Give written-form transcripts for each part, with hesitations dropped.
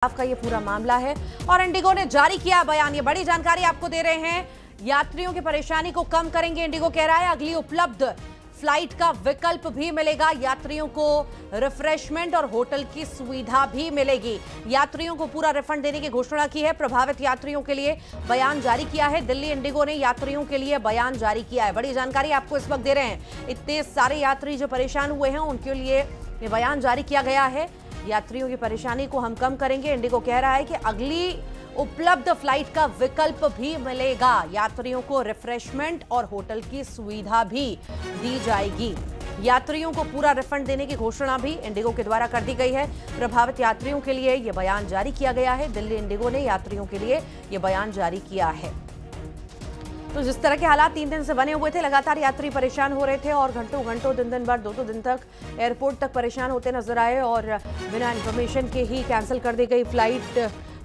का ये पूरा मामला है और इंडिगो ने जारी किया बयान। ये बड़ी जानकारी आपको दे रहे हैं। यात्रियों की परेशानी को कम करेंगे, इंडिगो कह रहा है। अगली उपलब्ध फ्लाइट का विकल्प भी मिलेगा, यात्रियों को रिफ्रेशमेंट और होटल की सुविधा भी मिलेगी। यात्रियों को पूरा रिफंड देने की घोषणा की है। प्रभावित यात्रियों के लिए बयान जारी किया है। दिल्ली इंडिगो ने यात्रियों के लिए बयान जारी किया है। बड़ी जानकारी आपको इस वक्त दे रहे हैं। इतने सारे यात्री जो परेशान हुए हैं उनके लिए ये बयान जारी किया गया है। यात्रियों की परेशानी को हम कम करेंगे, इंडिगो कह रहा है कि अगली उपलब्ध फ्लाइट का विकल्प भी मिलेगा। यात्रियों को रिफ्रेशमेंट और होटल की सुविधा भी दी जाएगी। यात्रियों को पूरा रिफंड देने की घोषणा भी इंडिगो के द्वारा कर दी गई है। प्रभावित यात्रियों के लिए यह बयान जारी किया गया है। दिल्ली इंडिगो ने यात्रियों के लिए यह बयान जारी किया है। तो जिस तरह के हालात 3 दिन से बने हुए थे, लगातार यात्री परेशान हो रहे थे और घंटों घंटों दिन भर 2 दिन तक एयरपोर्ट तक परेशान होते नजर आए और बिना इन्फॉर्मेशन के ही कैंसिल कर दी गई फ्लाइट।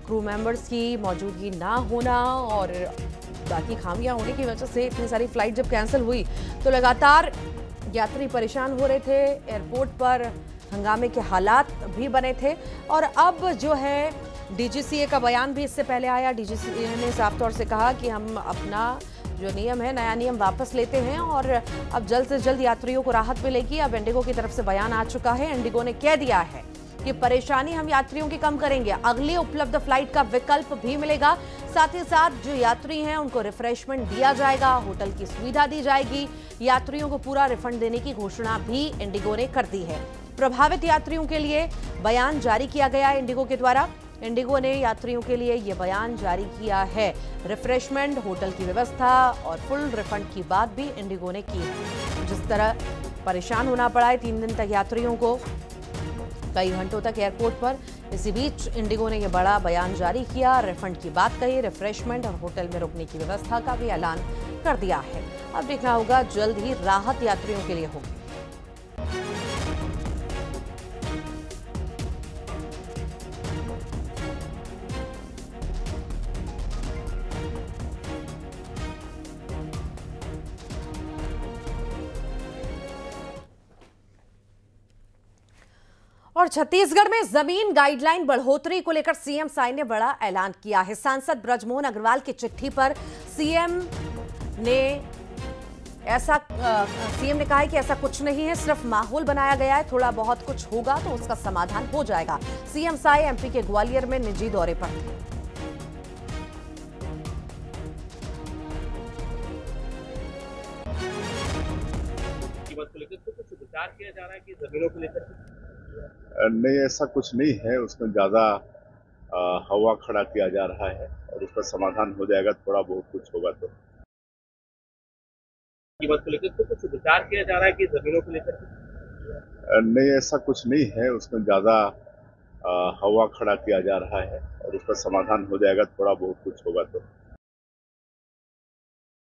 क्रू मेंबर्स की मौजूदगी ना होना और बाकी खामियां होने की वजह से इतनी सारी फ्लाइट जब कैंसिल हुई तो लगातार यात्री परेशान हो रहे थे। एयरपोर्ट पर हंगामे के हालात भी बने थे और अब जो है डीजीसीए का बयान भी इससे पहले आया। डीजीसीए ने साफ तौर से कहा कि हम अपना जो नियम है, नया नियम वापस लेते हैं और अब जल्द से जल्द यात्रियों को राहत मिलेगी। अब इंडिगो की तरफ से बयान आ चुका है। इंडिगो ने कह दिया है कि परेशानी हम यात्रियों की कम करेंगे। अगली उपलब्ध फ्लाइट का विकल्प भी मिलेगा। साथ ही साथ जो यात्री हैं उनको रिफ्रेशमेंट दिया जाएगा, होटल की सुविधा दी जाएगी। यात्रियों को पूरा रिफंड देने की घोषणा भी इंडिगो ने कर दी है। प्रभावित यात्रियों के लिए बयान जारी किया गया है इंडिगो के द्वारा। इंडिगो ने यात्रियों के लिए यह बयान जारी किया है। रिफ्रेशमेंट, होटल की व्यवस्था और फुल रिफंड की बात भी इंडिगो ने की है। जिस तरह परेशान होना पड़ा है 3 दिन तक यात्रियों को, कई घंटों तक एयरपोर्ट पर, इसी बीच इंडिगो ने यह बड़ा बयान जारी किया। रिफंड की बात कही, रिफ्रेशमेंट और होटल में रुकने की व्यवस्था का भी ऐलान कर दिया है। अब देखना होगा, जल्द ही राहत यात्रियों के लिए होगी। और छत्तीसगढ़ में जमीन गाइडलाइन बढ़ोतरी को लेकर सीएम साई ने बड़ा ऐलान किया है। सांसद ब्रजमोहन अग्रवाल की चिट्ठी पर सीएम ने कहा है कि ऐसा कुछ नहीं है, सिर्फ माहौल बनाया गया है। थोड़ा बहुत कुछ होगा तो उसका समाधान हो जाएगा। सीएम साई एमपी के ग्वालियर में निजी दौरे पर थे। कुछ विचार किया जा रहा है कि जमीनों को लेकर नहीं, ऐसा कुछ नहीं है। उसमें ज्यादा हवा खड़ा किया जा रहा है और उसका समाधान हो जाएगा। थोड़ा बहुत कुछ होगा तो कीमत को लेकर कुछ विचार किया जा रहा है कि जमीनों को लेकर नहीं, ऐसा कुछ नहीं है। उसमें ज्यादा हवा खड़ा किया जा रहा है और उसका समाधान हो जाएगा। थोड़ा बहुत कुछ होगा तो